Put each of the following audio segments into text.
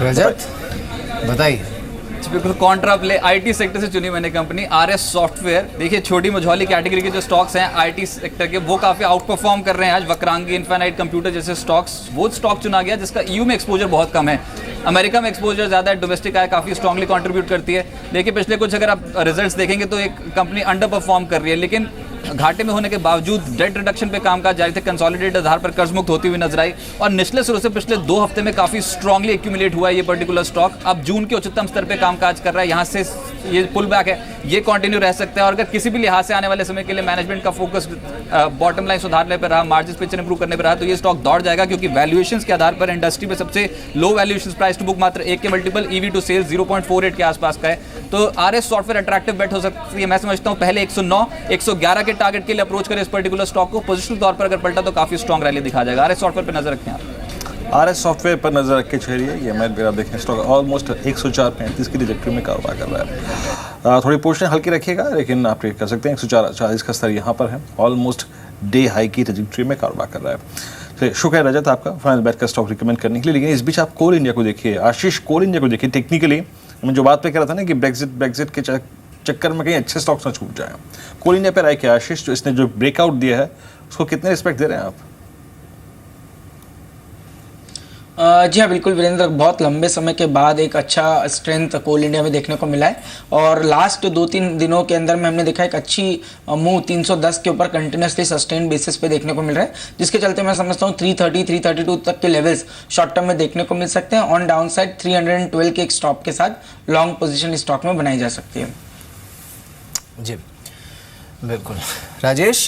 रजत बताइए। बिल्कुल Contra play IT sector से चुनी मैंने कंपनी आरएस सॉफ्टवेयर। देखिए छोटी मझौली कैटेगरी के जो स्टॉक्स हैं आईटी सेक्टर के वो काफ़ी आउट परफॉर्म कर रहे हैं आज। वक्रांगी, इन्फिनाइट कंप्यूटर जैसे स्टॉक्स, वो स्टॉक चुना गया जिसका ईयू में एक्सपोजर बहुत कम है। अमेरिका में एक्सपोजर ज़्यादा है, डोमेस्टिक आय काफ़ी स्ट्रांगली कंट्रीब्यूट करती है। देखिए पिछले कुछ अगर आप रिजल्ट्स देखेंगे तो एक कंपनी अंडर परफॉर्म कर रही है, लेकिन घाटे में होने के बावजूद डेट रिडक्शन पे कामकाज जारी थे, कंसोलिडेटेड आधार पर कर्ज मुक्त होती हुई नजर आई और निचले स्रोत से पिछले 2 हफ्ते में काफी स्ट्रांगली एक्यूमुलेट हुआ है ये पर्टिकुलर स्टॉक। अब जून के उच्चतम स्तर पे कामकाज कर रहा है, यहाँ से ये पुल बैक है, ये कंटिन्यू रह सकता है। और अगर किसी भी लिहाज से आने वाले समय के लिए मैनेजमेंट का फोकस बॉटम लाइन सुधारने पर रहा, मार्जिन पिक्चर इंप्रूव करने पर रहा, तो ये स्टॉक दौड़ जाएगा क्योंकि वैल्यूएशंस के आधार पर इंडस्ट्री में सबसे लो वैल्यूएशंस प्राइस टू बुक मात्र 1 के मल्टीपल, ईवी टू सेल्स 0.48 के आसपास का है। तो आरएस सॉफ्टवेयर अट्रैक्टिव बेट हो सकती है। मैं समझता हूँ पहले 109 111 के टारगेट के लिए अप्रोच करें इस पर्टिकुलर स्टॉक को। पोजिशनल तौर पर अगर पलटा तो काफी स्ट्रॉन्ग रैली दिखा जाएगा। आरएस सॉफ्टवेयर पर नजर रखें आप। आरएस सॉफ्टवेयर पर नजर रख के चलिए। ये मैं आप देखें स्टॉक ऑलमोस्ट 104.35 की ट्रैजेक्टरी में कारोबार कर रहा है। थोड़ी पोजीशन हल्की रखिएगा, लेकिन आप ये कर सकते हैं 104.40 का स्तर यहाँ पर है। ऑलमोस्ट डे हाई की ट्रैजेक्टरी में कारोबार कर रहा है। शुक्रिया रजत आपका फाइनल बैट का स्टॉक रिकमेंड करने के लिए। लेकिन इस बीच आप कोल इंडिया को देखिए, आशीष कोल इंडिया को देखिए। टेक्निकली मैं जो बात पे कह रहा था ना कि ब्रेक्जिट के चक्कर में कहीं अच्छे स्टॉक्स ना छूट जाए, कोल इंडिया पे राय क्या आशीष, जो इसने जो ब्रेकआउट दिया है उसको कितने रिस्पेक्ट दे रहे हैं आप? जी हाँ बिल्कुल वीरेंद्र, बहुत लंबे समय के बाद एक अच्छा स्ट्रेंथ कोल इंडिया में देखने को मिला है और लास्ट 2-3 दिनों के अंदर में हमने देखा एक अच्छी मूव 310 के ऊपर कंटिन्यूसली सस्टेन बेसिस पे देखने को मिल रहा है, जिसके चलते मैं समझता हूँ 330 332 तक के लेवल्स शॉर्ट टर्म में देखने को मिल सकते हैं। ऑन डाउन साइड 312 के एक स्टॉप के साथ लॉन्ग पोजिशन स्टॉक में बनाई जा सकती है। जी बिल्कुल। राजेश,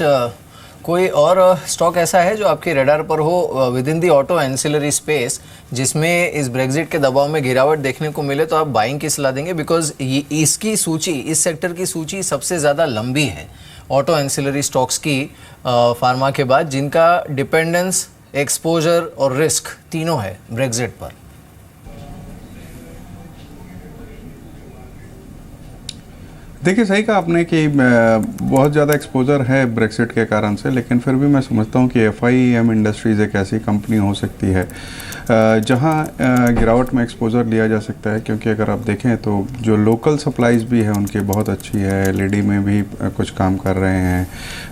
कोई और स्टॉक ऐसा है जो आपके रडार पर हो with in the auto ancillary space जिसमें इस ब्रेक्जिट के दबाव में गिरावट देखने को मिले तो आप बाइंग की सलाह देंगे? बिकॉज इसकी सूची, इस सेक्टर की सूची सबसे ज़्यादा लंबी है ऑटो एंसिलरी स्टॉक्स की फार्मा के बाद, जिनका डिपेंडेंस, एक्सपोजर और रिस्क तीनों है ब्रेक्जिट पर। देखिए सही कहा आपने कि बहुत ज़्यादा एक्सपोजर है ब्रेक्सिट के कारण से, लेकिन फिर भी मैं समझता हूँ कि FIEM इंडस्ट्रीज़ एक ऐसी कंपनी हो सकती है जहाँ गिरावट में एक्सपोजर लिया जा सकता है। क्योंकि अगर आप देखें तो जो लोकल सप्लाईज भी है उनकी बहुत अच्छी है, LED में भी कुछ काम कर रहे हैं,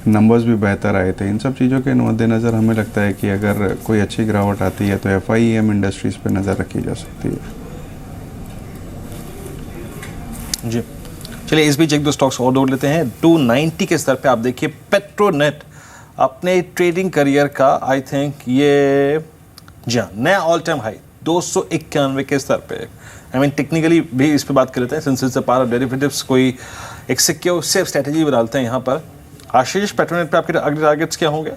नंबर्स भी बेहतर आए थे। इन सब चीज़ों के मद्देनज़र हमें लगता है कि अगर कोई अच्छी गिरावट आती है तो FIEM इंडस्ट्रीज़ पर नज़र रखी जा सकती है। जी चलिए, इस बीच 1-2 स्टॉक्स और दौड़ लेते हैं। 290 के स्तर पे आप देखिए पेट्रोनेट अपने ट्रेडिंग करियर का आई थिंक ये जी हाँ नया ऑल टाइम हाई 291 के स्तर पे। आई मीन टेक्निकली भी इस पे बात कर लेते हैं, since it's a part of derivatives, कोई एक सिक्योर सेफ स्ट्रेटेजी बनाते हैं यहाँ पर। आशीष, पेट्रोनेट पे आपके अगले टारगेट्स क्या होंगे?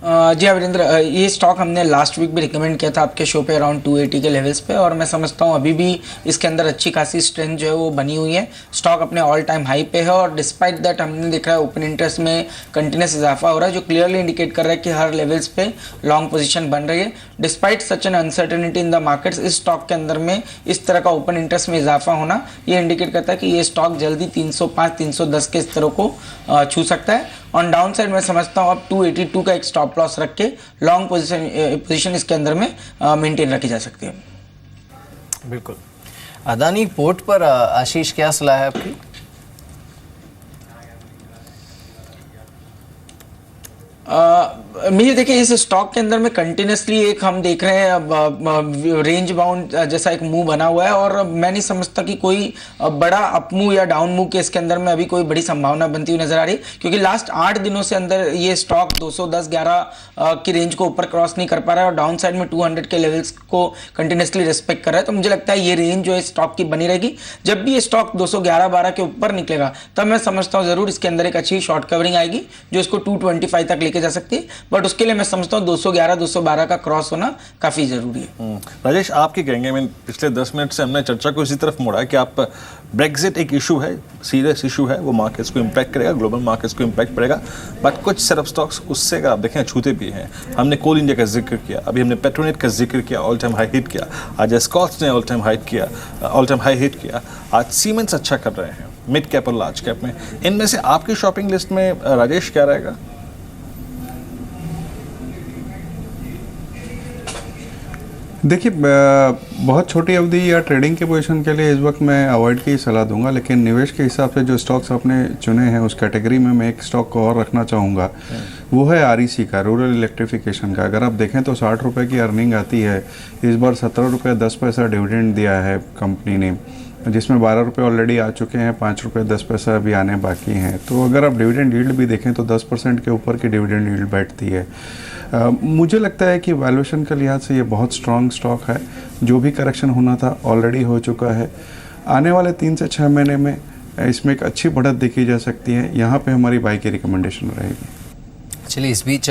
जी हाँ वीरेंद्र, ये स्टॉक हमने लास्ट वीक भी रिकमेंड किया था आपके शो पे अराउंड 280 के लेवल्स पे, और मैं समझता हूँ अभी भी इसके अंदर अच्छी खासी स्ट्रेंथ जो है वो बनी हुई है। स्टॉक अपने ऑल टाइम हाई पे है और डिस्पाइट दैट हमने देखा है ओपन इंटरेस्ट में कंटिन्यूस इजाफा हो रहा है, जो क्लियरली इंडिकेट कर रहा है कि हर लेवल्स पे लॉन्ग पोजीशन बन रही है। Despite such an uncertainty in the markets, इस स्टॉक के अंदर में इस तरह का ओपन इंटरेस्ट में इजाफा होना ये इंडिकेट करता है कि ये स्टॉक जल्दी 305-310 के स्तरों को छू सकता है। ऑन डाउन साइड मैं समझता हूँ अब 282 का एक स्टॉप लॉस रख के लॉन्ग पोजीशन इसके अंदर में मेंटेन रखी जा सकती है। बिल्कुल। अदानी पोर्ट पर आशीष क्या सलाह है आपकी? मुझे देखिए इस स्टॉक के अंदर में कंटिन्यूसली एक हम देख रहे हैं रेंज बाउंड जैसा एक मूव बना हुआ है, और मैं नहीं समझता कि कोई बड़ा अप मूव या डाउन मूव के इसके अंदर में अभी कोई बड़ी संभावना बनती हुई नजर आ रही, क्योंकि लास्ट 8 दिनों से अंदर ये स्टॉक 210-11 की रेंज को ऊपर क्रॉस नहीं कर पा रहा है और डाउन साइड में 200 के लेवल्स को कंटिन्यूसली रिस्पेक्ट कर रहा है। तो मुझे लगता है ये रेंज जो है स्टॉक की बनी रहेगी। जब भी ये स्टॉक 211-12 के ऊपर निकलेगा तब मैं समझता हूँ जरूर इसके अंदर एक अच्छी शॉर्ट कवरिंग आएगी जो इसको 225 तक लेके जा सकती है, बट उसके लिए मैं समझता हूँ 211-212 का क्रॉस होना काफी जरूरी है। राजेश, आप क्या कहेंगे? मैं पिछले 10 मिनट से हमने चर्चा को इसी तरफ मोड़ा है कि आप ब्रेक्जिट एक इशू है, सीरियस इशू है, वो मार्केट्स को इम्पैक्ट करेगा, ग्लोबल मार्केट्स को इम्पैक्ट पड़ेगा, बट कुछ सेटअप स्टॉक्स उससे अगर आप देखें छूते भी हैं। हमने कोल इंडिया का जिक्र किया, अभी हमने पेट्रोनेट का जिक्र किया, ऑल टाइम हाई हिट किया, आज एस्कॉर्ट्स ने ऑल टाइम हाई हिट किया, आज सीमेंट्स अच्छा कर रहे हैं मिड कैप और लार्ज कैप में। इनमें से आपकी शॉपिंग लिस्ट में राजेश क्या रहेगा? देखिए बहुत छोटी अवधि या ट्रेडिंग के पोजीशन के लिए इस वक्त मैं अवॉइड की सलाह दूंगा, लेकिन निवेश के हिसाब से जो स्टॉक्स आपने चुने हैं उस कैटेगरी में मैं एक स्टॉक को और रखना चाहूँगा, वो है REC का, रूरल इलेक्ट्रिफिकेशन का। अगर आप देखें तो 60 रुपये की अर्निंग आती है, इस बार 17 रुपये 10 पैसा डिविडेंड दिया है कंपनी ने, जिसमें 12 रुपये ऑलरेडी आ चुके हैं, 5 रुपये 10 पैसा अभी आने बाकी हैं। तो अगर आप डिविडेंड यील्ड भी देखें तो 10% के ऊपर की डिविडेंड यील्ड बैठती है। मुझे लगता है कि वैल्यूएशन के लिहाज से ये बहुत स्ट्रॉन्ग स्टॉक है। जो भी करेक्शन होना था ऑलरेडी हो चुका है। आने वाले 3 से 6 महीने में इसमें एक अच्छी बढ़त देखी जा सकती है। यहाँ पे हमारी बाई की रिकमेंडेशन रहेगी। चलिए इस बीच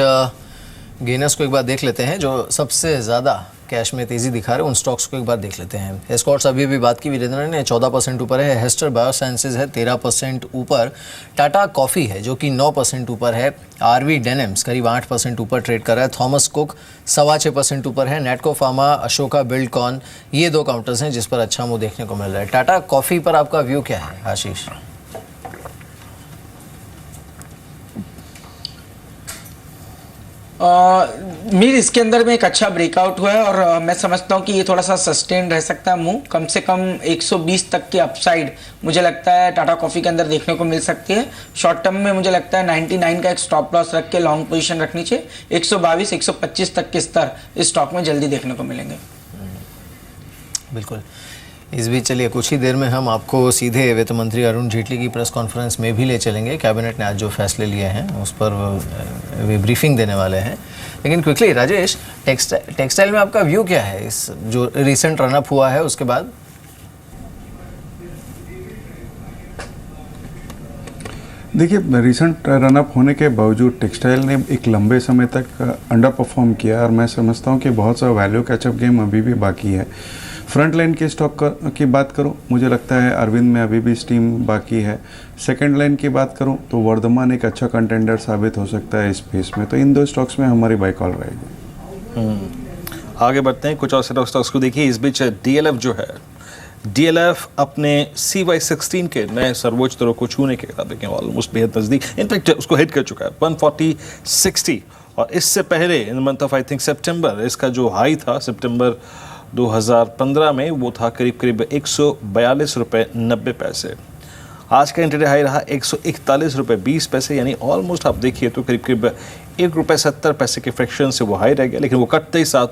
गेनर्स को एक बार देख लेते हैं, जो सबसे ज़्यादा कैश में तेज़ी दिखा रहे हैं उन स्टॉक्स को एक बार देख लेते हैं। एस्कॉर्ट्स अभी बात की वीरेंद्र ने, 14% ऊपर है। हेस्टर बायोसाइंसेज है 13% ऊपर। टाटा कॉफ़ी है जो कि 9% ऊपर है। RV डेनिम्स करीब 8% ऊपर ट्रेड कर रहा है। थॉमस कुक 6.25% ऊपर है। नेटको फार्मा, अशोका बिल्डकॉन, ये 2 काउंटर्स हैं जिस पर अच्छा मुँह देखने को मिल रहा है। टाटा कॉफ़ी पर आपका व्यू क्या है आशीष? मीर इसके अंदर में एक अच्छा ब्रेकआउट हुआ है और मैं समझता हूँ कि ये थोड़ा सा सस्टेन रह सकता है मूव। कम से कम 120 तक की अपसाइड मुझे लगता है टाटा कॉफ़ी के अंदर देखने को मिल सकती है। शॉर्ट टर्म में मुझे लगता है 99 का एक स्टॉप लॉस रख के लॉन्ग पोजीशन रखनी चाहिए। 122 125 तक के स्तर इस स्टॉक में जल्दी देखने को मिलेंगे। बिल्कुल। इस बीच चलिए कुछ ही देर में हम आपको सीधे वित्त मंत्री अरुण जेटली की प्रेस कॉन्फ्रेंस में भी ले चलेंगे। कैबिनेट ने आज जो फैसले लिए हैं उस पर वे ब्रीफिंग देने वाले हैं। लेकिन क्विकली राजेश, टेक्सटाइल में आपका व्यू क्या है इस जो रिसेंट रनअप हुआ है उसके बाद? देखिए रिसेंट रनअप होने के बावजूद टेक्सटाइल ने एक लंबे समय तक अंडर परफॉर्म किया और मैं समझता हूँ कि बहुत सा वैल्यू कैचअप गेम अभी भी बाकी है। फ्रंट लाइन के स्टॉक की बात करूं, मुझे लगता है अरविंद में अभी भी स्टीम बाकी है। सेकंड लाइन की बात करूं तो वर्धमान एक अच्छा कंटेंडर साबित हो सकता है इस स्पेस में। तो इन 2 स्टॉक्स में हमारी बाई कॉल रहेगी। आगे बढ़ते हैं, कुछ और स्टॉक्स को देखिए। इस बीच DLF जो है, DLF अपने CY16 के नए सर्वोच्च दरों को छूने के बाद देखें ऑलमोस्ट बेहद नज़दीक, इनफैक्ट उसको हिट कर चुका है 140.60। और इससे पहले in month of I think September, इसका जो हाई था सितंबर 2015 में, वो था करीब 142 रुपये 90 पैसे। आज का इंटरडे हाई रहा 141 रुपये 20 पैसे, यानी ऑलमोस्ट आप देखिए तो करीब 1 रुपये 70 पैसे के फ्रैक्शन से वो हाई रह गया। लेकिन वो कटते ही साथ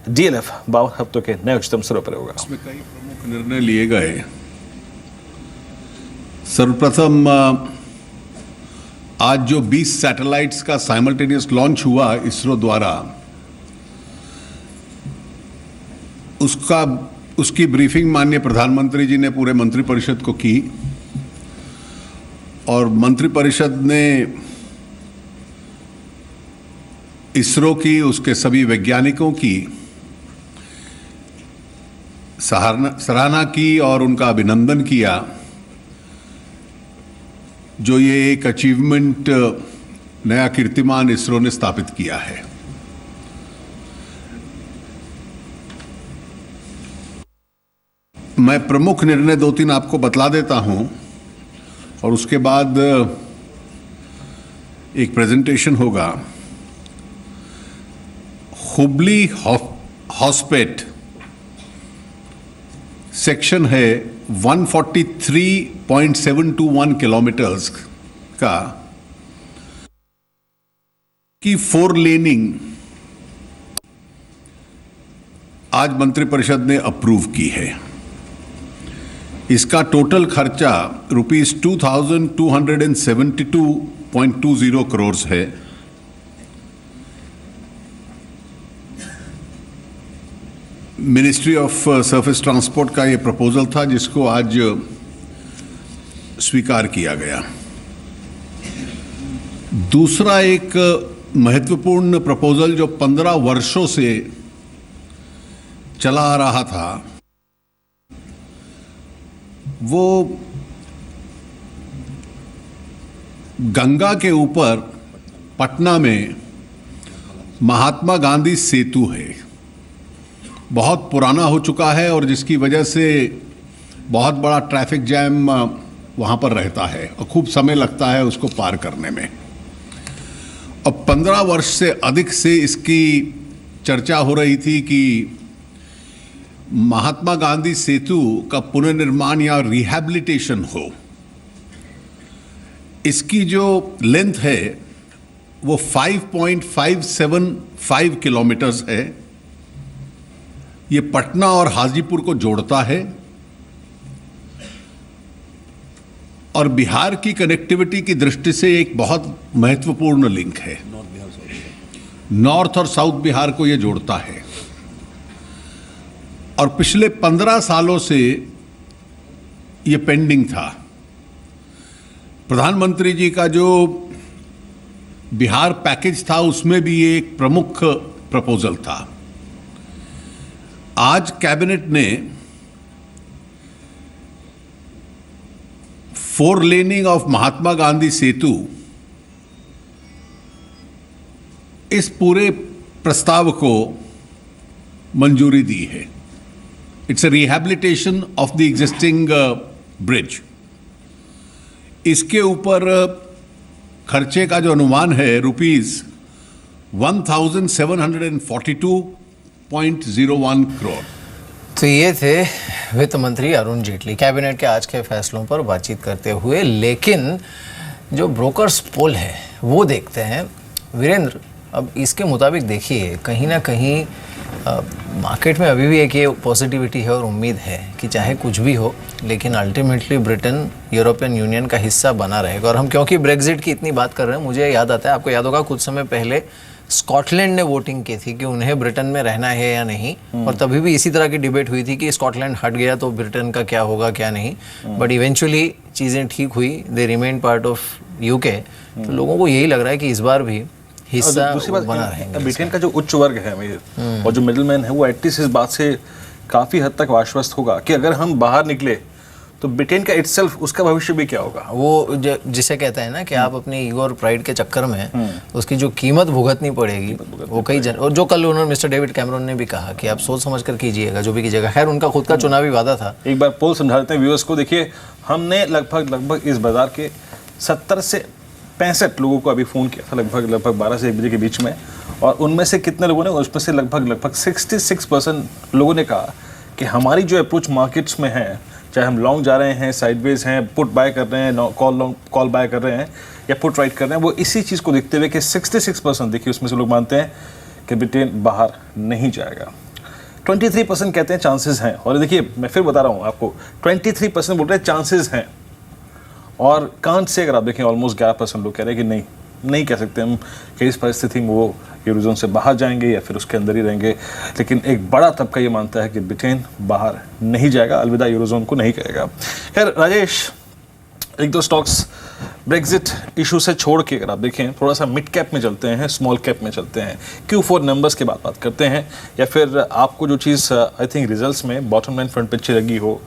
DLF 52 हफ्तों के नए उच्चतम स्तरों पर होगा। इसमें कई प्रमुख निर्णय लिए गए। सर्वप्रथम आज जो 20 सैटेलाइट्स का साइमल्टेनियस लॉन्च हुआ इसरो द्वारा, उसकी ब्रीफिंग माननीय प्रधानमंत्री जी ने पूरे मंत्रिपरिषद को की और मंत्रिपरिषद ने इसरो की, उसके सभी वैज्ञानिकों की सराहना की और उनका अभिनंदन किया। जो ये एक अचीवमेंट, नया कीर्तिमान इसरो ने स्थापित किया है। मैं प्रमुख निर्णय 2-3 आपको बतला देता हूं और उसके बाद एक प्रेजेंटेशन होगा। हुबली हॉस्पेट सेक्शन है 143.721 किलोमीटर्स का की 4 लेनिंग आज मंत्रिपरिषद ने अप्रूव की है। इसका टोटल खर्चा ₹2272.20 करोड़ है। मिनिस्ट्री ऑफ सरफेस ट्रांसपोर्ट का ये प्रपोजल था जिसको आज स्वीकार किया गया। दूसरा एक महत्वपूर्ण प्रपोजल जो 15 वर्षों से चला आ रहा था, वो गंगा के ऊपर पटना में महात्मा गांधी सेतु है। बहुत पुराना हो चुका है और जिसकी वजह से बहुत बड़ा ट्रैफिक जैम वहाँ पर रहता है और खूब समय लगता है उसको पार करने में। अब 15 वर्ष से अधिक से इसकी चर्चा हो रही थी कि महात्मा गांधी सेतु का पुनर्निर्माण या रिहैबिलिटेशन हो। इसकी जो लेंथ है वो 5.575 किलोमीटर्स है। ये पटना और हाजीपुर को जोड़ता है और बिहार की कनेक्टिविटी की दृष्टि से एक बहुत महत्वपूर्ण लिंक है। नॉर्थ और साउथ बिहार को ये जोड़ता है और पिछले 15 सालों से ये पेंडिंग था। प्रधानमंत्री जी का जो बिहार पैकेज था उसमें भी ये एक प्रमुख प्रपोजल था। आज कैबिनेट ने 4 लेनिंग ऑफ महात्मा गांधी सेतु इस पूरे प्रस्ताव को मंजूरी दी है। It's a rehabilitation of the existing bridge. इसके ऊपर खर्चे का जो अनुमान है ₹1742.01 करोड़। तो ये थे वित्त मंत्री अरुण जेटली कैबिनेट के आज के फैसलों पर बातचीत करते हुए। लेकिन जो ब्रोकर्स पोल है वो देखते हैं वीरेंद्र। अब इसके मुताबिक देखिए कहीं ना कहीं मार्केट में अभी भी एक ये पॉजिटिविटी है और उम्मीद है कि चाहे कुछ भी हो लेकिन अल्टीमेटली ब्रिटेन यूरोपियन यूनियन का हिस्सा बना रहेगा। और हम क्योंकि ब्रेग्जिट की इतनी बात कर रहे हैं, मुझे याद आता है, आपको याद होगा कुछ समय पहले स्कॉटलैंड ने वोटिंग की थी कि उन्हें ब्रिटेन में रहना है या नहीं, और तभी भी इसी तरह की डिबेट हुई थी कि स्कॉटलैंड हट गया तो ब्रिटेन का क्या होगा क्या नहीं। बट इवेंचुअली चीज़ें ठीक हुई, they remain part of UK. तो लोगों को यही लग रहा है कि इस बार भी हिस्सा बना रहेंगे। ब्रिटेन का जो उच्च वर्ग है और जो मिडिल मैन है वो एटलीस्ट इस बात से काफ़ी हद तक आश्वस्त होगा कि अगर हम बाहर निकले तो ब्रिटेन का इटसेल्फ उसका भविष्य भी क्या होगा। वो जिसे कहते हैं ना कि आप अपने ईगो और प्राइड के चक्कर में उसकी जो कीमत भुगतनी पड़ेगी वो कई और जो कल उन्होंने मिस्टर डेविड कैमरन ने भी कहा कि आप सोच समझ कर कीजिएगा जो भी कीजिएगा। खैर उनका खुद का चुनावी वादा था। एक बार पोल समझा देते हैं व्यूअर्स को। देखिए हमने लगभग इस बाजार के 70 से 65 लोगों को अभी फ़ोन किया था, लगभग 12 से 1 बजे के बीच में, और उनमें से कितने लोगों ने, उसमें से लगभग 66% लोगों ने कहा कि हमारी जो अप्रोच मार्केट्स में है, चाहे हम लॉन्ग जा रहे हैं, साइडवेज हैं, पुट बाय कर रहे हैं, कॉल बाय कर रहे हैं या पुट राइट कर रहे हैं, वो इसी चीज़ को देखते हुए कि 66% देखिए उसमें से लोग मानते हैं कि ब्रिटेन बाहर नहीं जाएगा। 23% कहते हैं चांसेस हैं। और देखिए मैं फिर बता रहा हूँ आपको, 23% बोल रहे हैं चांसेस हैं, और कांट से अगर आप देखें ऑलमोस्ट 11% लोग कह रहे हैं कि नहीं कह सकते हम कि इस परिस्थिति में वो यूरोजोन से बाहर जाएंगे या फिर उसके अंदर ही रहेंगे। लेकिन एक बड़ा तबका ये मानता है कि ब्रिटेन बाहर नहीं जाएगा, अलविदा यूरोजोन को नहीं कहेगा। खैर राजेश, एक दो स्टॉक्स ब्रेग्जिट इशू से छोड़ के अगर आप देखें थोड़ा सा मिड कैप में चलते हैं, स्मॉल कैप में चलते हैं, Q4 नंबर्स के बात करते हैं, या फिर आपको जो चीज़ आई थिंक रिजल्ट्स में बॉटम लाइन फ्रंट पे अच्छी लगी हो,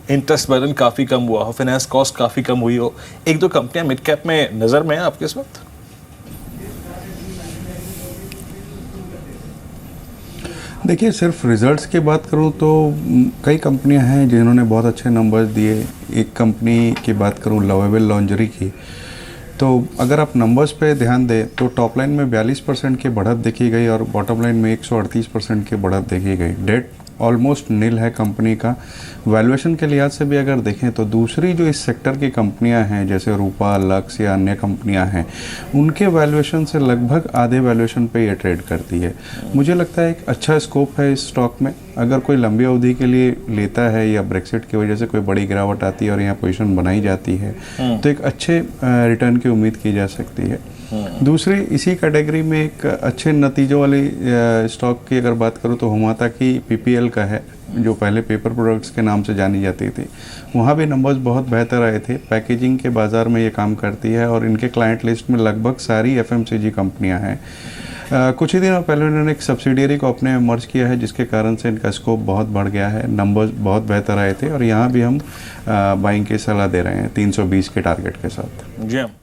इंटरेस्ट बर्डन काफ़ी कम हुआ हो, फाइनेंस कॉस्ट काफ़ी कम हुई हो, एक दो कंपनियां मिड कैप में नज़र में हैं आपके इस वक्त? देखिए सिर्फ रिजल्ट्स की बात करूं तो कई कंपनियां हैं जिन्होंने बहुत अच्छे नंबर्स दिए। एक कंपनी की बात करूं लवेबल लॉन्जरी की, तो अगर आप नंबर्स पे ध्यान दें तो टॉप लाइन में 42% की बढ़त देखी गई और बॉटम लाइन में 138% की बढ़त देखी गई। डेट ऑलमोस्ट नील है कंपनी का। वैल्यूएशन के लिहाज से भी अगर देखें तो दूसरी जो इस सेक्टर की कंपनियां हैं जैसे रूपा, लक्स या अन्य कंपनियां हैं, उनके वैल्यूएशन से लगभग आधे वैल्यूएशन पे ये ट्रेड करती है। मुझे लगता है एक अच्छा स्कोप है इस स्टॉक में। अगर कोई लंबी अवधि के लिए लेता है या ब्रेक्सिट की वजह से कोई बड़ी गिरावट आती है और यहाँ पोजीशन बनाई जाती है तो एक अच्छे रिटर्न की उम्मीद की जा सकती है। दूसरी इसी कैटेगरी में एक अच्छे नतीजों वाली स्टॉक की अगर बात करूँ तो हुमाता की PPL का है, जो पहले पेपर प्रोडक्ट्स के नाम से जानी जाती थी। वहाँ भी नंबर्स बहुत बेहतर आए थे। पैकेजिंग के बाज़ार में ये काम करती है और इनके क्लाइंट लिस्ट में लगभग सारी FMCG कंपनियाँ हैं। कुछ ही दिनों पहले उन्होंने एक सब्सिडियरी को अपने मर्ज किया है जिसके कारण से इनका स्कोप बहुत बढ़ गया है। नंबर्स बहुत बेहतर आए थे और यहाँ भी हम बाइंग की सलाह दे रहे हैं 320 के टारगेट के साथ। जी हाँ।